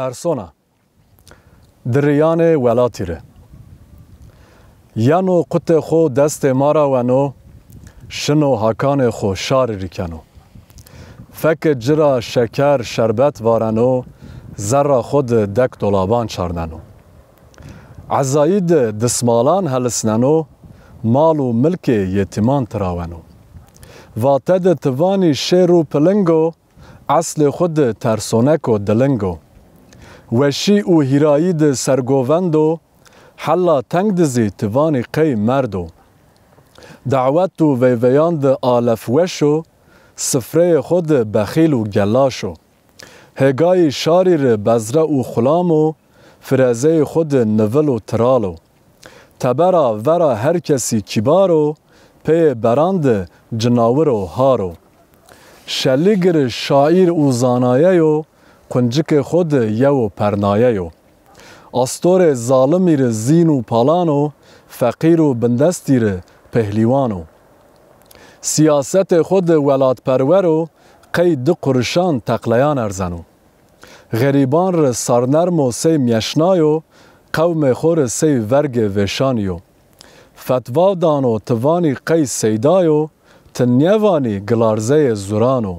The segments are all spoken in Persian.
Persona Diriyane welatî re Yano qutê xwe destê mara weno şino hakanê xwe şarê rîkeno Fekê cira şeker şerbet vareno zerra xwe di dek dolaban çarneno Ezayî di dismalan helisneno mal û milkê yetîman tiraweno Vate de tivanî şêr û pilingo eslê xwe di tersoneko dilingo Weşî û hîrayî di sergovendo hella teng dizî tivanî qey merdo Dewet û veyveyan di alefweşo sifreyê xwe di bexîl û gelaşo Hêgayî şarî re bezre û xulamo firezeyê xwe di nivil û tiralo Tebera vera her kesî kîbaro peyê beran di cinawir û haro Şelîgir şaîr û zanayeyo quncikê xwe di yew û pernayeyo Astorê zalimî re zîn û palano feqîr û bindestî re pehlîwano Siyasetê xwe di welatperwero qey di qurişan teqleyan erzeno Xerîban re sarnerm û sey meşnayo qewmê xwe re sey vergê vêşaniyo Fetva dano tivanî qey seydayo Tinyevanî gilarzeyê zurano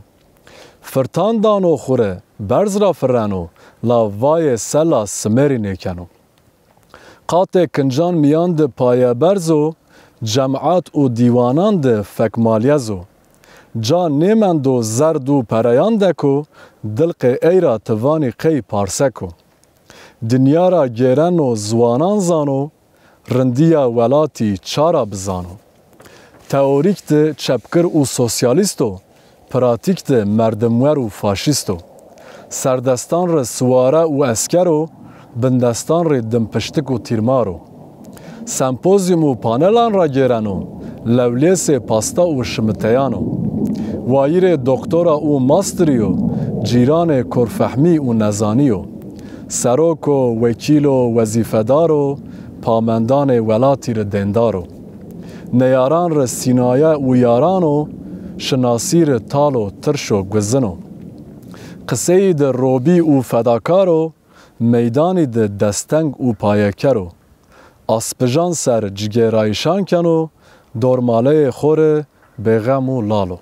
Firtan dano xwe re berz ra fireno lavayê sela simêrî nêkeno Qatê kincan miyan di payeberzo Cem'at û dîwanan di fekmalyezo Ca nêmendo zerd û pereyan deko Dilqê eyra tivanî qey parseko Dinya ra gêreno ziwanan zano Rindiya welatî çara bizano Teorîk de çepkir û sosyalîst o Pratîk de merdimwer û faşîst o Serdestan re siware û esker o Bindestan re dimpiştik û tîrmar o Sempozyum û panelan ra gêreno Lewlêsê pasta û şimiteyan o Wayîrê doktora û masterî o Cîranê korfehmî û nezanî o Serok o wekîl o wezîfedar o Pamendanê welatî re dêndar o Neyaran re sînaye û yaran o Şinasî re tal o tirş o guzin o Qiseyî de robî û fedakar o Meydanî de desteng û payeker o Aspijan ser cigêrayîşan ken o Dormaleyê xwe re bêxem û lal o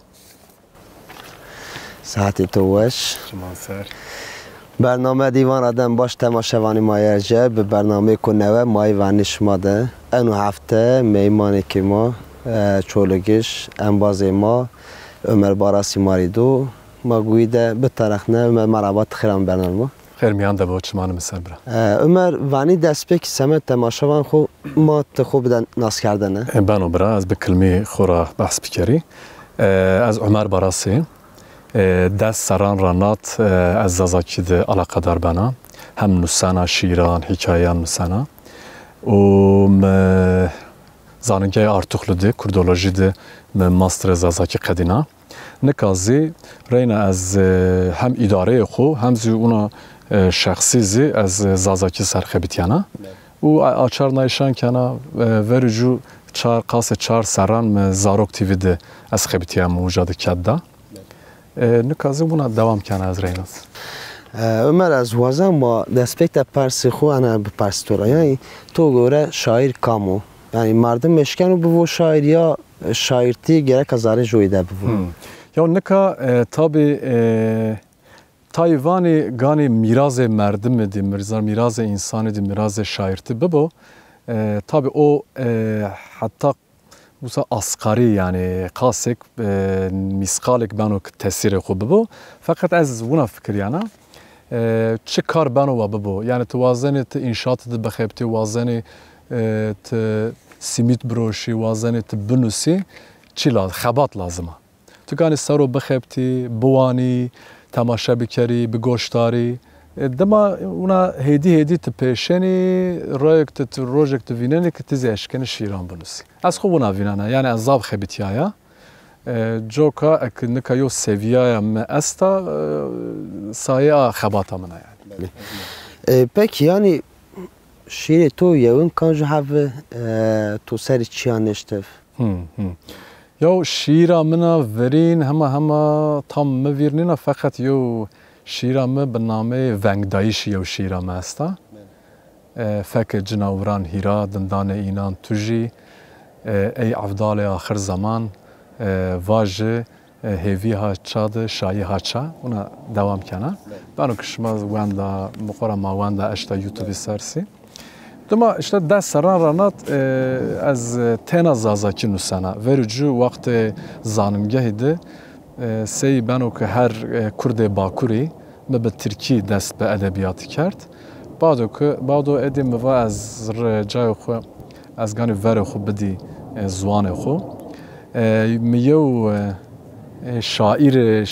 Saetê to weş Ser Bername dîvan adem baş temaşevanî mayerce bi bernameyê ku neve mayî venî şima de Enu hefte meymanekê ma çolgiş embazê ma Ömer Barasî Marîdo ma guyî de bi terexne Ömer merhaba xiran bername Xêr miyan de bo çimanê ser bira Ömer venî destpêkî semet temaşevan xwe ma te xwe bide naskerdene Beno bira ez bi kilmê xwe ra behs bikerî Ez Ömer Barasî dest seran ra nat ez zazakî de alaqedar bena hem nûsena şîran, hikayeyan nûsena û me zanîngehê Artuxlu de Kurdolojî de me masterê zazakî qedîna Nikazî reyna ez hem îdareyê xwe hem zî ona şexsî zî ez zazakî serxebitiyana û açar nayîşan kena verû çar qasê çar seran me Zarok TV de ez xebitiyam wîja de kedda Nikazî bûna dewam kene ez reynas Ömer ez wazem ma destpêk te persî xwe ene bi perstorayayî to gore şaîr kam o Yani merdim meşken û bi vo şaîriya şaîrtî gerek zarê ji wê de bivo Ya nika tabi Tayvanî ganî mirazê merdimê dî mirazê insanî dî mirazê şaîrtî bibo tabi o heta Busa askarî yani qasek misqalek beno ki tesîrê xwe bibo Feqet ez wina fikiriyana çi kar beno we bibo Yani tu wazenê tu înşatê de bixebitî wazenê tu simît biroşî wazenê tu binûsî çi xebat lazim e Tu ganî sero bixebitî biwanî temaşe bikerî bi goşdarî Dema wina hêdî tu pêşenî rayek tu rojek tu vînenê ki tu zê eşkenî şîran binûsî Ez xwe wina vînana yani ez zav xebitiyaya Joka ek nika yo seviyaya me esta sayê xebata min e yani Peki yani şîrê to yewin kan ji hev to serî çiyan neştev Yo şîra mina verîn hema tam me vîrnîna feqet yo شیرا me bi namê Vengdayîşî yew şîra me est e. Feke cinawran hîra dindanê înan tu jî ey evdalê axir zaman va ji hêvî ha ça de şayî ha ça ona dewam kene. Bano kişma wenda mixwara ma wenda eşta YouTube'î sersî. Dima işte dest seran ranat ez tena zazakî nûsena. Verûcû wextê zanîngehê de sey beno ku her Kurdê Bakurî me bi Tirkî dest bi edebiyatî kerd. Bado edê miva ez cayê xwe ez ganî verê xwe bidî ziwanê xwe. Mi yew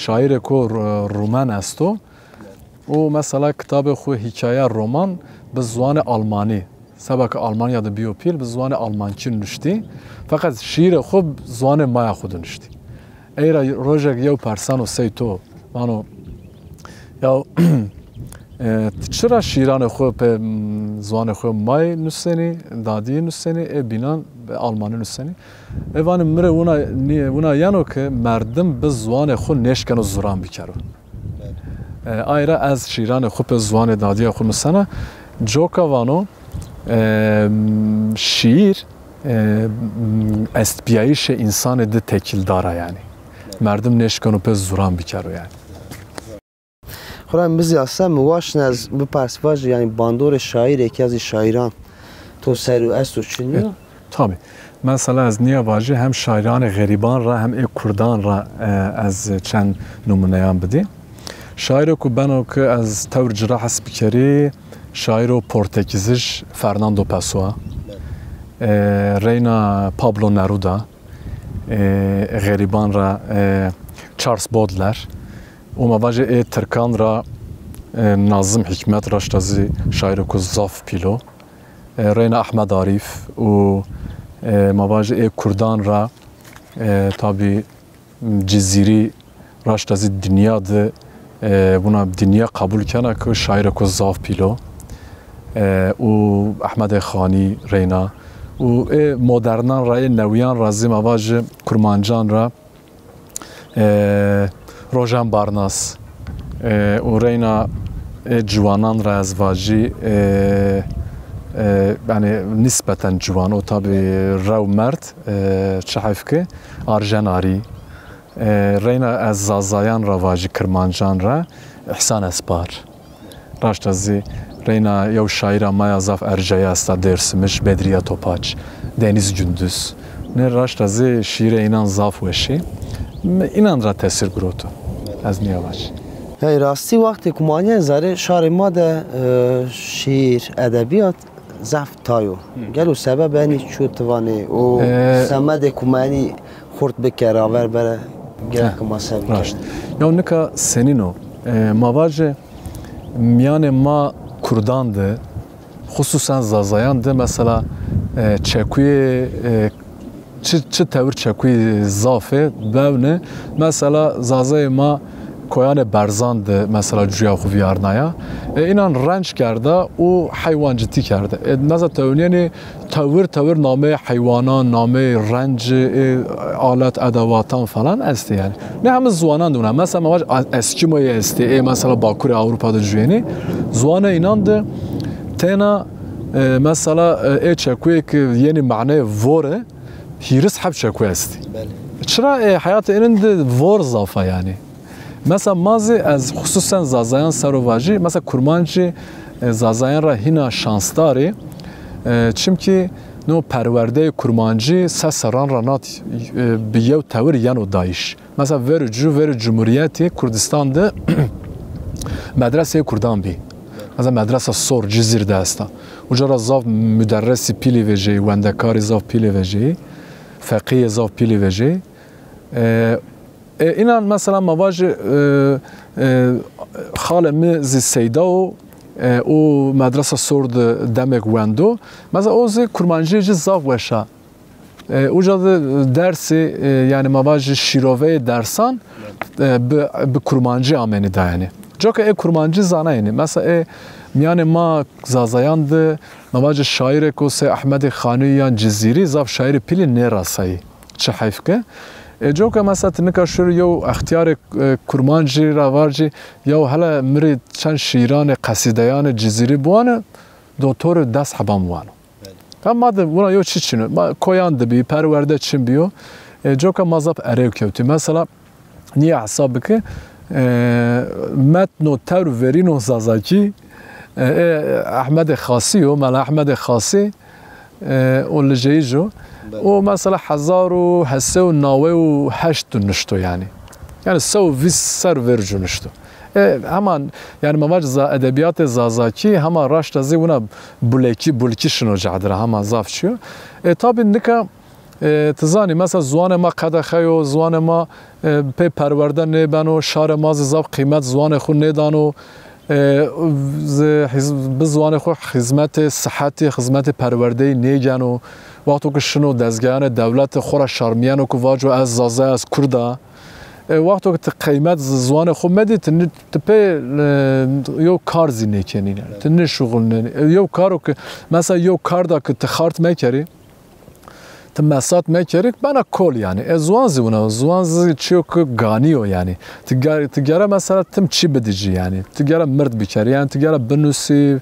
şaîrê ku Rumen est o û mesela kitabê xwe hîkaya roman bi ziwanê Almanî sebeka Almanya de biyo pîl bi ziwanê Almankî nûştî. Feqet şîrê xwe bi ziwanê maya xwe de nûştî. Eyra rojek yew persan û sey to bano ya çira şîranê xwe pê ziwanê xwe mayê nûsenî, dadiyê nûsenî, ê bînan Almanî nûsenî. Evanî mire wina yano ki merdim bi ziwanê xwe nêşken û ziran bikero. Ayra ez şîranê xwe pê ziwanê dadiya xwe nûsena. Joka vano şiir estbiyayîşê insanê de tekildara yani. Merdim nêşken û pê ziran bikero yani. خورم بزی اصلا مواشن از بپرسواج یعنی باندور شاعر یکی از شاعران تو سر و است و چنین؟ Tabii. Mesela az niye vacı hem şairan gariban ra hem Kurdan ra az çend numuneyan bidi. Şair ku ben ku az tevr cira hasbikeri şair o Portekiziş Fernando Pessoa. Reina Pablo Neruda. Gariban ra Charles Baudelaire. Oma vacı Türkan ra Nazım Hikmet raştazi şair ku Zaf Pilo. Reina Ahmed Arif u mavajı Kurdan ra tabi Ciziri raştazi dünya de buna dünya kabul kena ku şair ku Zaf Pilo u Ahmed Khani Reina u modernan ra neviyan razı mavajı Kurmancan ra Rojan Barnas u Reina civanan ra ezvacı yani nispeten civan o tabi rav mert çahifke Arjenari Reyna ez zazayan ravacı Kırmancan ra İhsan Espar raştazi Reyna yev şaira maya zaf ercaya sta dersimiş Bedriye Topaç Deniz Gündüz ne raştazi şiire inan zaf veşi inan ra tesir grotu az niye var. Hey rasti vakti kumanya zare şari ma de şiir edebiyat zaf tayo. Gelo sebep yani şu tavani o semede kumani kurt bekara ver bere gerek masal. Ya nika senin o mavaje miyane ma Kurdandı hususen zazayandı mesela çekuye çi tevr çekuye zafe bevne mesela zazay ma koyane berzandı mesela cüya xuviyarnaya inan renç kerda o hayvancıti kerda mesela tevniyeni tevr name hayvanan name renç alet edevatan falan esti yani ne hem zvanan duna mesela mavaj eskimoya esti mesela Bakur Avrupa'da cüyeni zvana inandı tena mesela çekuye ki yeni mane vore hiris hep çekuye esti çıra hayatı eninde vor zafa yani mesela mazı az hususen zazayan sarovaji mesela kurmancı zazayan ra hina şansdari çünkü no perverde kurmancı sesaran ranat biyev tevr yano daiş mesela ver cumhuriyeti Kurdistan'da medrese Kurdan bi mesela medrese sor Cizir'de asta ucara zav müderresi pili veji wendekari zav pili veji fakiye zav pili veji inan mesela mavajı halemi zi seyda o medrese sordu demek wendo mesela o zi kurmancı zav veşa ucadı dersi yani mavajı şirove dersan bir kurmancı ameni da yani çok kurmancı zana yani mesela yani ma zazayandı mavajı şaire ko se Ahmed Khaniyan Ciziri zav şairi pili ne rasayı çahifke جو که مثلا تنکا شروع یو اختیار کرمانجی راوارجی یو حالا مری چند شیران قصیدیان جزیری بوانه دکتر دست حبام وانو اما ده اونا یو چی چینو ما کویان دبی پرورده چین بیو جو که مذاب اریو کیوتی مثلا نیه حساب که متنو تر ورینو زازاکی احمد خاصی و مال احمد خاصی اولجی جو و مثلا 1008 نشتو يعني سو في سر ورجو نشتو همان يعني مواج ادبيات زازاكي هما راشتا زي ونا بولكي شنو جعدره هما زاف شو طب انك تزانی مثلا زوان ما قدخه و زوان ما پی پرورده نبانو شار ما زاف قیمت زوان خود ندانو بزوان خود خدمت صحتی خدمت پرورده نیگانو وقتی که شنو دزگان دولت خورا شرمیانو که واجو از زازه از کرده وقتی که قیمت زوان خود مدی تپی یو کار زینه کنین تنه شغل نه یو کارو که مثلا یو کار دا که تخارت میکری تمسات میکری بنا کل یعنی زوان زونه زوان زی چیو که گانیو یعنی تگاره مثلا تم چی بدیجی یعنی تگاره مرد بیکری یعنی تگاره بنوسی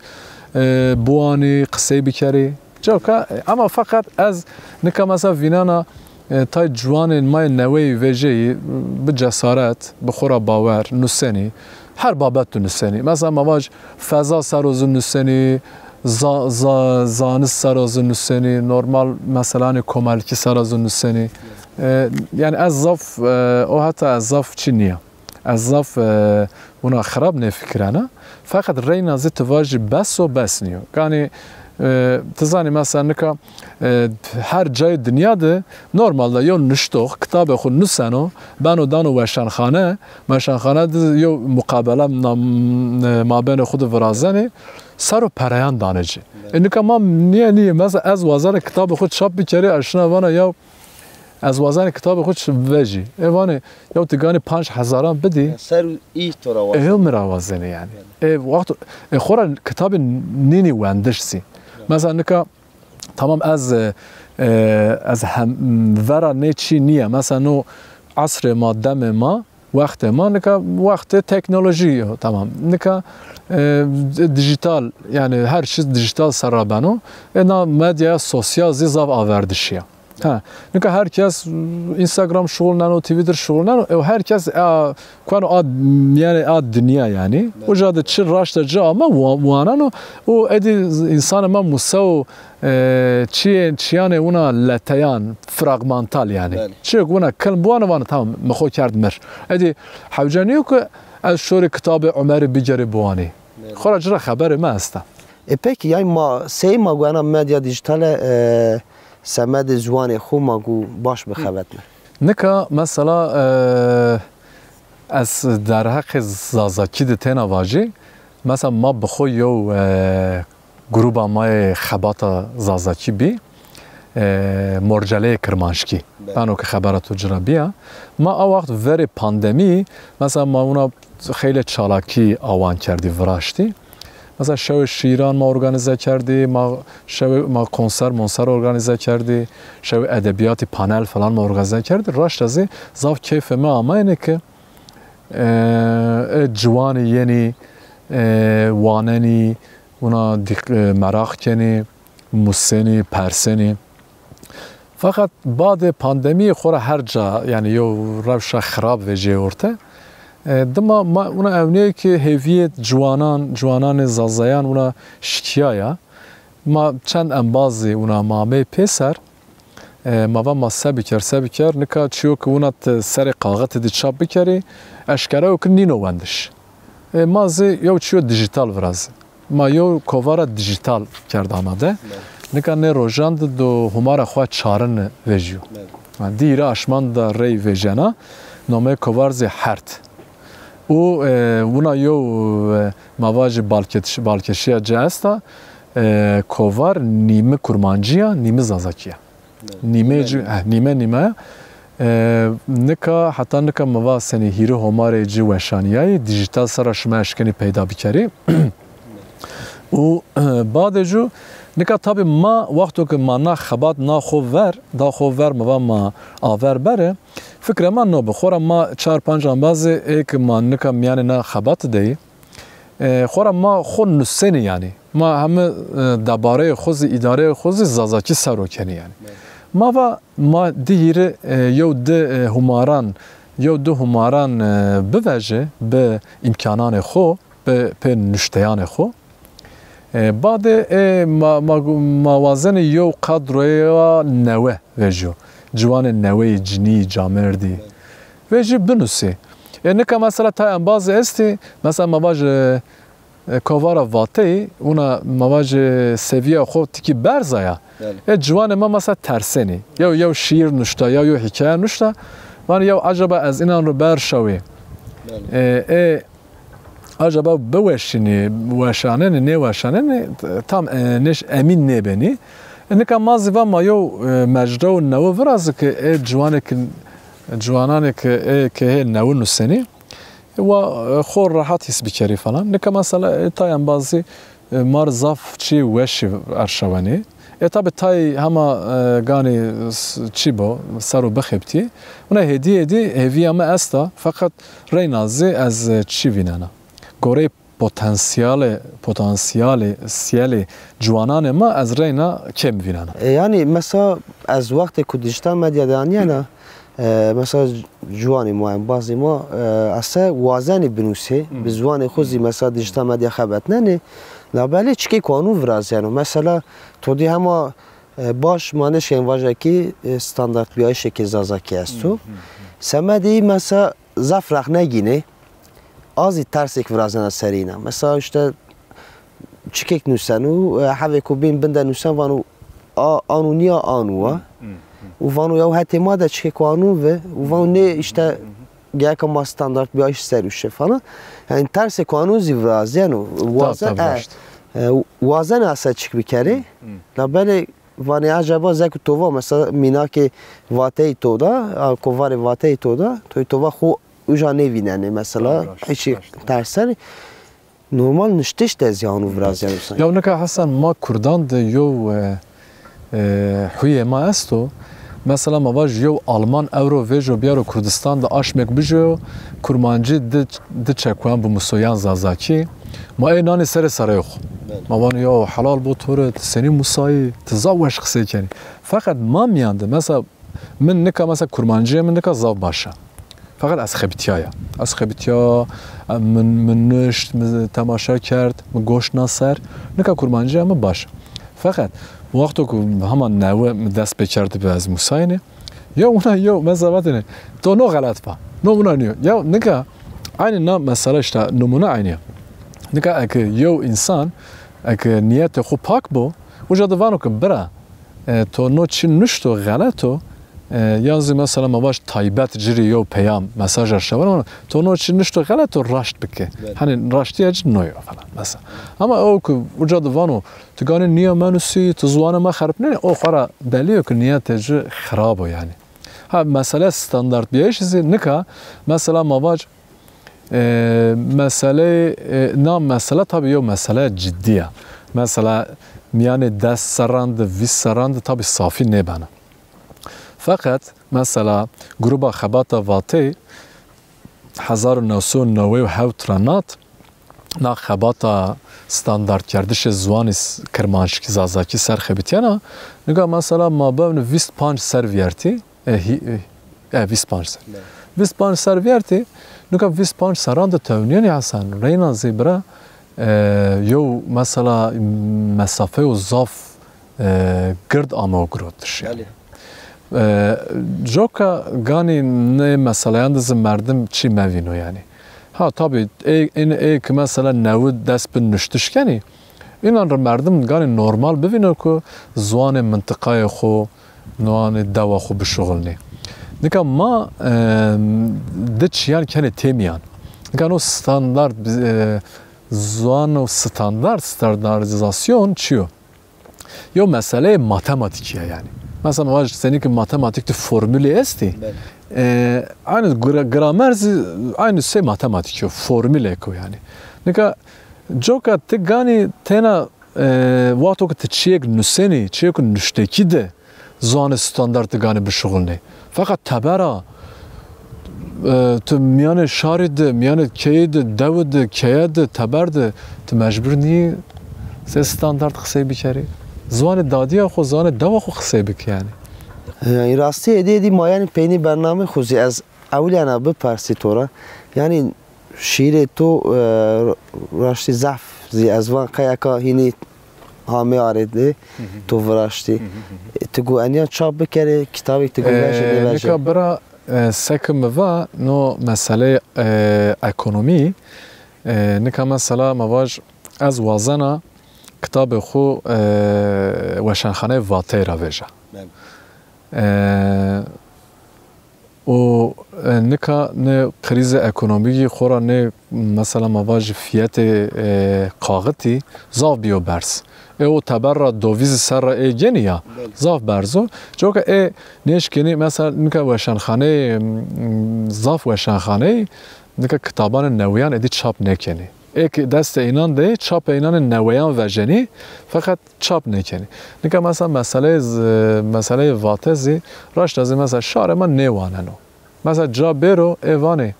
بوانی قصه بیکری جو که اما فقط از نکه مثلا وینانا تای جوان مای نوی ویژه‌ای به جسارت به خورا باور نوسنی هر بابت تو نوسنی مثلا مواج فضا سروز نوسنی زانس سراز نوسنی نرمال مثلا کمالکی سراز نوسنی یعنی از ضعف او حتی از ضعف چی نیه از ضعف اونا خراب نفکرانه فقط ری نازی تواجی بس و بس نیه یعنی تزانی مثلا نکه هر جای دنیا ده نرمال ده یو نشتوخ کتاب خود نوسنو بانو دانو وشنخانه ده یو مقابله ما بین خود ورازنی سر و پریان دانجی اینی که ما نیه مثلا از وازن کتاب خود چاپ بیکری اشنا وانا یا از وازن کتاب خود وجی ایوانه یا تگانی 5000 بدی سر ای تو را وازن ایو مرا وازنه یعنی وقت خورا کتاب نینی وندش سی مثلا نکه تمام از هم ورا نیچی نیه مثلا نو عصر ما دم ما وقت ما نکه وقت تکنولوژی تمام نکه دیجیتال یعنی هر چیز دیجیتال سرابانو اینا مدیا سوسیال زیزاب آوردشیه ها نکه هر کس اینستاگرام شغل نانو توییتر شغل نانو و هر کس کنو یعنی دنیا یعنی و جاده چه راشته جا ما وانانو و ادی انسان ما مسو چیانه اونا لتیان فراغمانتال یعنی چه اونا کلم وانو تمام مخو کرد مر ادی حوجانیو که از شور کتاب عمر بیجری بوانی خورج را خبر ما است پک یای ما سی ما گوانا مدیا دیجیتال سمد زوان خو ماگو باش بخواتنا نکا مثلا از در حق زازاکی ده تینا واجی مثلا ما بخو یو گروبا مای خباتا زازاکی بی مرجله کرمانشکی بانو که خبراتو جرا بیا ما وقت وری پاندمی مثلا ما اونا خیلی چالاکی آوان کردی وراشتی مثلا شو شیران ما ارگانیزه کردی ما کنسر ارگانیزه کردی شو ادبیاتی پانل فلان ما ارگانیزه کردی راست ازی زاف کیف ما اما اینه که جوانی یعنی واننی اونا مراخ کنی موسنی پرسنی فقط بعد پاندمی خورا هر جا یعنی یو روش خراب و جیورته دما ما اونا اونیه که هیویت جوانان زازایان اونا شکیایا ما چند انبازی اونا مامه پیسر ما سبی کر نکا چیو که اونا سر قاغت دی چاپ بکری اشکره و که نینو وندش ما زی یو چیو دیجیتال ورازی ما یو کووارا دیجیتال کرد آمده نکا نه روژاند دو همارا خواه چارن ویجیو دیره اشمان دا ری ویجانا نامه کووارزی حرد او اونا یو مواج بالکشی جاستا کووار نیمه کرمانجیه نیمه زازاکیه نیمه نکا حتی نکا موا سنی هیرو هماره جی وشانیایی دیجیتال سرش مشکنی پیدا بکری و بعد جو نکه تابی ما وقتی که ما نه خبات نه خوور دا خوور ما آور بره فکر من نو بخورم ما 4-5 انباز ایک ما نکه میانه نه خبات دی خورم ما خود نسینی یعنی ما همه درباره خود اداره خود زازاکی سروکنی یعنی ما دیر یو ده هماران بوجه به امکانان خو به نشتیان خو بعد موازن یو قدروی نوه وجو جوان نوه جنی جامردی وجو بنوسی نکه مثلا تا انباز استی مثلا مواج کوارا واتی اونا مواج سویه خود تکی برزایا جوان ما مثلا ترسنی یا شیر نشتا یا حکایه نشتا من یا عجبا از اینان رو برشوی عجبا بوشینی وشانه نه وشانه tam نش امین نبینی نکه مازی و ما یو مجرد و نو ورازه که جوانانی که نو نسنی و خور راحت حس بکری فلان نکه مثلا تایم بازی مار زاف چی وشی ارشوانی tabi tay hama gani çi bo saru bexepti ona hediye hevi ama esta fakat reynazı az çi vinana gore potansiyali siyali juanan ma az reyna kem vinana yani mesela az vakti ku dijital medyadan yana mesela جوانی ما بعضی ما اصلا وازنی بنوسی به زبان خودی مثلا دیجیتال مدیا خبرت نه لابلی چکی قانون ورازیانو مثلا تو دی همه باش مانش این واژه کی استاندارد بیای شکل زازاکی است تو سمدی مثلا زفرخ نگینه آزی ترسک ورازن سرینا مثلا işte چکی نوسانو حوی کو بین بنده نوسان وانو آنو نیا آنوه و وانو یا حتی ما da çeki kanun ve vanu ne işte gerçekten ma standart bir iş serüşe falan yani tersi kanun zivraz yani vazen asa çık bir kere la böyle vani acaba zek tova mesela minaki vatey toda kovari vatey toda tova xo uja ne vinene mesela hiç tersen normal niştiş de ziyanu vraz yani ya ne ka Hasan ma Kurdan de yo huye ma esto mesela mavaj yo Alman euro vejo biaro Kurdistan da aşmek bijo kurmancı de çekwan bu musoyan zazaki ma nani sere sarayx ma van yo halal bu tur seni musai tzawaş qsekeni fakat ma miyande mesela min nika mesela kurmancı min nika zav başa fakat az xebitiya min nişt tamaşa kert min goş nasar nika kurmancı ama baş fakat وقتی که همان نوع دست بکرده به از موساینه یا اونا یا مثلا تو نو غلط با نو اونا نیو یا نگه aynı نه مثلا işte نمونه aynı نگه اگه یو انسان اگه نیت خوب پاک بو وجد وانو که برا تو نو چی نشتو غلطو یازی مثلا مواش تایبت جری یو پیام مساج ارشوان تو نو چی نشتو غلطو راشت بکه hani راشتی اج نویا falan مثلا ama o که وجد وانو تگانی نیا منوسی تو زوان ما خراب نه او خورا دلیو که نیت اج خرابو yani ha mesele standart bir şey nika mesela mavaç mesele mesela tabii yo mesele ciddiye mesela yani dest sarandı vis sarandı tabii safi ne bana fakat mesela gruba xabata vati 1997 ranat na xabata standart kerdişe zwanis kermanşki zazaki serxebitiyana niga mesela ma bevne 25 servierti 25 servierti niga 25 saranda tevniyani Hasan reyna zebra yo mesela mesafe u zaf gird ama grottiş yani Joka gani ne mesela yalnız merdim çi mevino yani. Ha tabii ki mesela nevi dest bin nüştüşkeni. İnan merdim gani normal bevino ku zwane mıntıkaya xo nuane dava xo bişoğulni. Nika ma diç yani kene temiyan. Nika no standart zwane standartizasyon çiyo. Yo mesele matematikiye yani. Mesela var senin ki matematikte formülü esti. Aynı gramer aynı şey matematik formüle ko yani. Nika joka te gani tena واتو که تچیک نسینی چیک نشتکی ده زان استاندارد گانه بشغلنی فقط تبرا تو میان شارد میان کید دود کید تبرد تو مجبور نی سه استاندارد خسی بکری زان دادی خو زان دوا خو خسی بک یعنی این راستی ایدی ما یعنی پینی برنامه خوزی از اولی انا بپرسی تو را یعنی شیر تو راشتی زف زی از وان قیاکا هینی همه آرده تو وراشتی تو گو انیا چاپ بکره کتابی تو گو نشه نکا برا سکم و نو مسئله اکونومی نکا مسئله مواج از وازنا کتاب خو وشنخانه واته را ویجا و نکا نه کریز اکونومی خورا نه مثلا مواج فیت قاغتی زاف بیو برس او تبر دویز سر ای گنیا زاف برزو جو که ای نیش کنی مثلا نکا وشنخانه زاف وشنخانه نکا کتابان نویان ادی چاپ نکنی ای که دست اینان ده چاپ اینان نویان وجنی فقط چاپ نکنی نکا مثلا مسئله واتزی راش دازی مثلا شار ما نیواننو مثلا جا برو ایوانه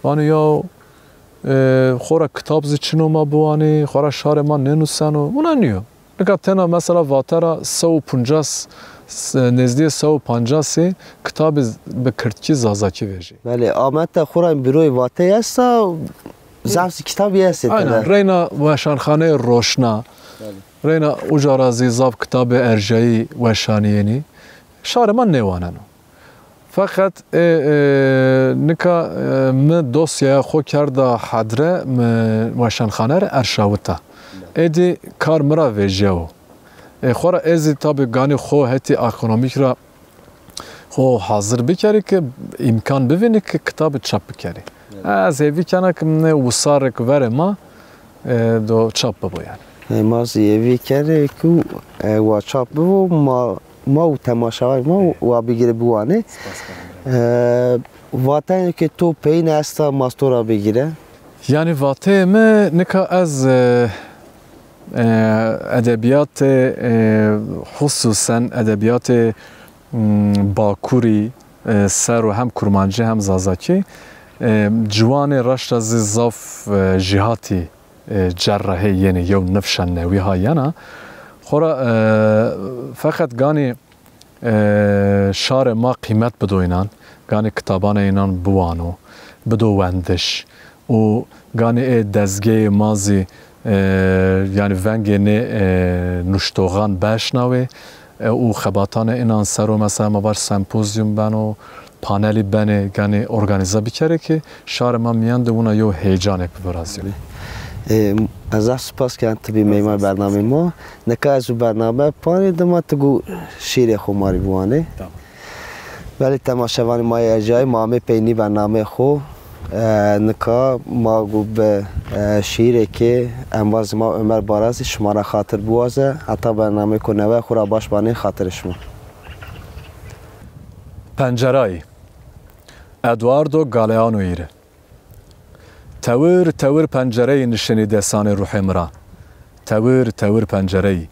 وانه یا خورا کتاب زی چنو ما بوانی خورا شار ما ننوسنو اونا نیو نکا تنا مثلا واترا 150 نزدیک 150 کتاب به کرتکی زازاکی ویجی بله آمد تا خورا این بروی واته هست زفت کتابی هست aynen Reyna Veşanxane Roşna Reyna Ucarazî zav kitabı erjayî weşaniyeni şarman newaneno fakat nika me dosyaya xo kerda hadre me Veşanxane erşawita edi kar mira vejeo xora ezi tabi gani xo heti ekonomik ra xo hazır bikeri ki imkan bivini ki kitabı çap bikeri از هیوی کنه که من وساره که وره ما دو چاپ ببو یعنی ما هیوی کرده که و چاپ ببو ما و تماشاوی ما و بگیره بوانه واته که تو پین هستا ماستورا بگیره یعنی واته ما نکا از ادبیات خصوصا ادبیات باکوری سر و هم کرمانجی هم زازاکی جوان رشت از زاف جهاتی جراحی یعنی یو نفشن نوی ها ینا خورا فقط گانی شار ما قیمت بدو اینان گانی کتابان اینان بوانو بدو وندش و گانی دزگه مازی یعنی ونگی نه نشتوغان بشنوی و خباتان اینان سرو مثلا مبار سمپوزیوم بنو پانلی بنه گانی ارگانیزا بکره که شهر ما میانده اونا یو هیجانه ببرازی از سپاس که انت بی میمار برنامه ما نکه از برنامه پانی دما تگو شیر خو ماری بوانه ولی تماشاوان ما ارجای ما همه پینی برنامه خو نکه ما گو به شیره که امواز ما عمر بارازی شما را خاطر بوازه حتی برنامه کنوه خورا باش بانه خاطر شما پنجرایی ادواردو گالیانو ایره تور پنجره نشنی دستان روح مرا تور پنجره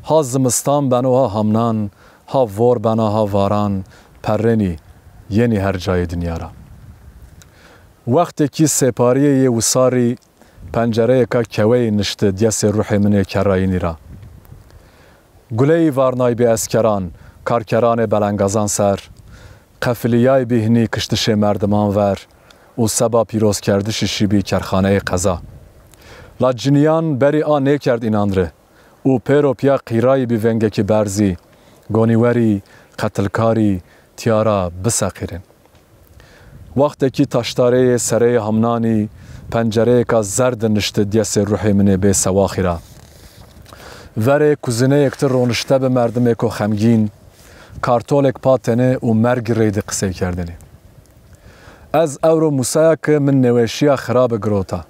ها زمستان بنو ها همنان ها وار بنا ها واران پرنی یعنی هر جای دنیا را وقتی که سپاریه یه وساری پنجره که کوی نشت دیس روح من کراینی را گلی وارنای به اسکران کارکران بلنگازان سر قفلیای بهنی کشتش مردمان ور و سبا پیروز کردش شیبی کرخانه قضا لاجنیان بری آن نکرد اینان ره او پیرو پیا قیرای بیونگه که برزی گونیوری قتلکاری تیارا بساقیرن وقتی که تاشتاره سره همنانی پنجره که زرد نشت دیس روحی منه به سواخی را وره کزنه یکتر رونشته به مردم که خمگین کارتولک پاتنه و مرگ رید قصه کردنه از اورو موسیقی که من نوشیا خراب گروتا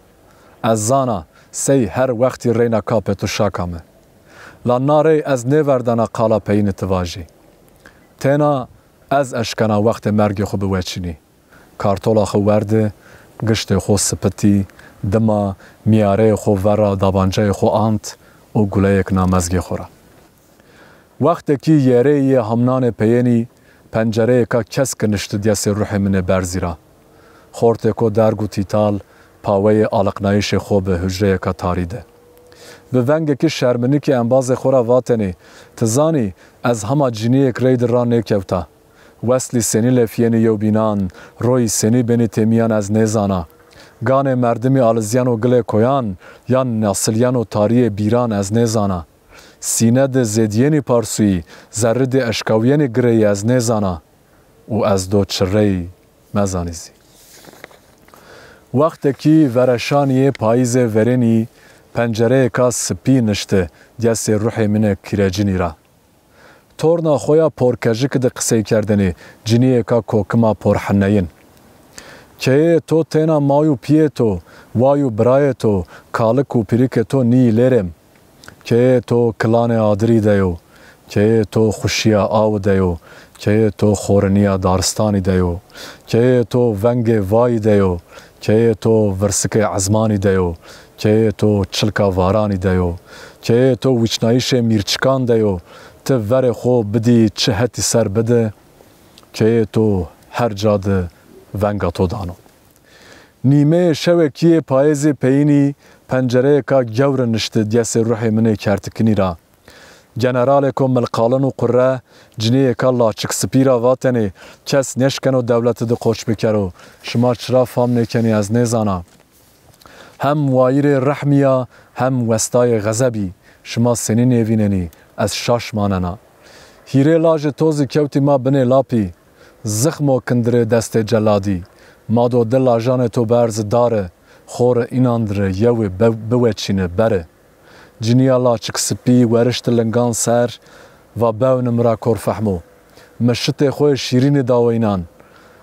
از زانا سی هر وقتی رینا کاپتو شاکامه لاناره از نوردانا قالا پین تواجی تینا از اشکنا وقت مرگ خوب وچینی کارتولا خو ورده گشت خو سپتی دما میاره خو ورا دابانجه خو آنت و گله یک نامزگی خورا. وقتی که یاره یه همنان پیینی پنجره که کس کنشت دیس روح من برزیرا. خورت کو درگو تیتال پاوی آلقنایش خوب هجره که تاریده. به ونگ که شرمنی که انباز خورا واتنی تزانی از همه جنی یک رید را نکوتا. وصلی سنی لفینی یو بینان روی سنی بینی تیمیان از نیزانا. گان مردمی آلزیان و گل کویان یا ناسلیان و تاری بیران از نیزانا. سینه ده زیدینی پارسوی زرد اشکاوینی گری از نیزانا و از دو چری مزانیزی. وقتی که ورشانی پاییز ورنی پنجره که سپی نشته دیس روح من کراجینی را. تورنا خویا پرکجک ده قصه کردنی جنیه که کوکما پرحنین. که تو تینا مایو پیه تو وایو برای تو کالک و پیریک تو نی لیرم. که تو کلان آدری دیو. که تو خوشیا آو دیو. که تو خورنیا دارستانی دیو. که تو ونگ وای دیو. که تو ورسک عزمانی دیو. که تو چلکا وارانی دیو. که تو وچنایش میرچکان دیو. تو ور خو بدی چه هتی سر بده. که تو هر جاده ونگا تو دانو. نیمه شوکی پایز پینی پنجره که گور نشته دیس روح منه کرتکنی را. جنرال که ملقالن و قره جنیه که لاچک سپیرا واتنی کس نشکن و دولت ده قوش بکرو شما چرا فهم نکنی از نیزانا. هم وایر رحمیا هم وستای غزبی شما سنی نیویننی از شاش ماننا. هیره لاج توزی کوتی ما بنه لاپی زخم و کندره دست جلادی ما دو دل آجان تو برز داره خور ایناندره یوی بوچینه بره. جنیا لاچک سپی ورشت لنگان سر و باونم را کور فحمو. مشت خوی شیرین داوینان.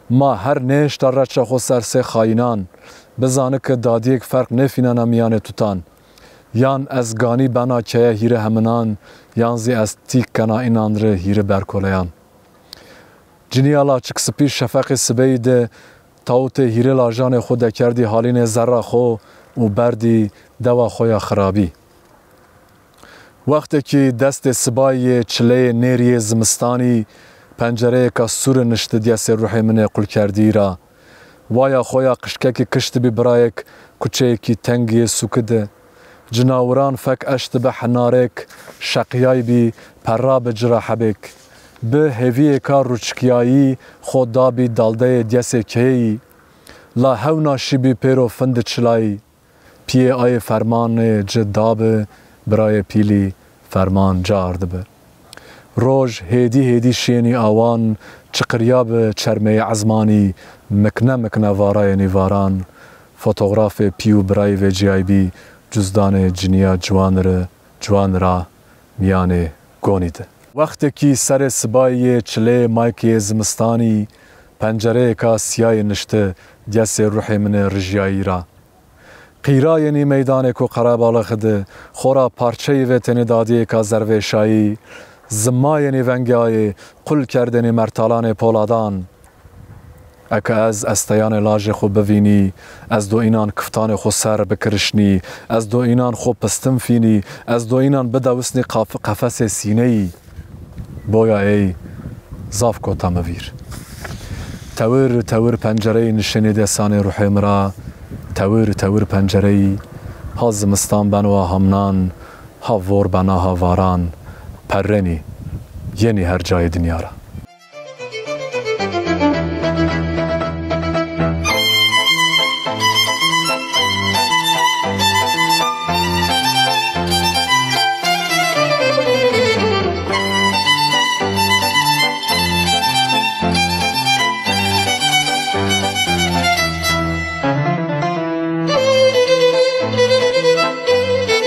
ما هر نشت رچه خو سر سه خاینان. بزانه که دادیک فرق نفینان امیان توتان. یان از گانی بنا که هیره همنان یانزی از تیک کنا ایناندره هیره برکولیان. جنیا لاچک سپی شفق سبیده تاوت هیره لاجان خود کردی حالین زره خو و بردی دوا خویا خرابی. وقتی که دست سبای چله نیری زمستانی پنجره که سور نشته دیس روح من قل کردی را وایا خویا قشکه که کشت بی برایک کچه که تنگی سوکده جناوران فک اشت به حنارک شقیای بی پرا به جراح بک به هوی که روچکیایی خود دابی دالده دیس کهی لا هونا شبی پیرو فند چلایی پیه آی فرمان جداب برای پیلی فرمان جارد به. روز هیدی شینی آوان چقریاب چرمه عزمانی مکنه وارای نیواران فوتوغراف پیو برای و جی آی بی جزدان جنیا جوان را میانه گونیده. وقتی که سر سبای چله مایکی زمستانی پنجره که سیای نشته دیس روح من رجیایی را قیرای میدان کو قرابال خده خورا پارچه و تندادی که زرو شایی زمای ونگای قل کردن مرتالان پولادان اکه از استیان لاج خو بوینی از دو اینان کفتان خو سر بکرشنی از دو اینان خو پستم فینی از دو اینان بدوسنی قفس سینه‌ای بویا ای زاف کو تمویر تور پنجره نشنی دستان روح مرا تور پنجره‌ای ها زمستان بنوا همنان ها ور بنا ها واران پرنی یعنی هر جای دنیا را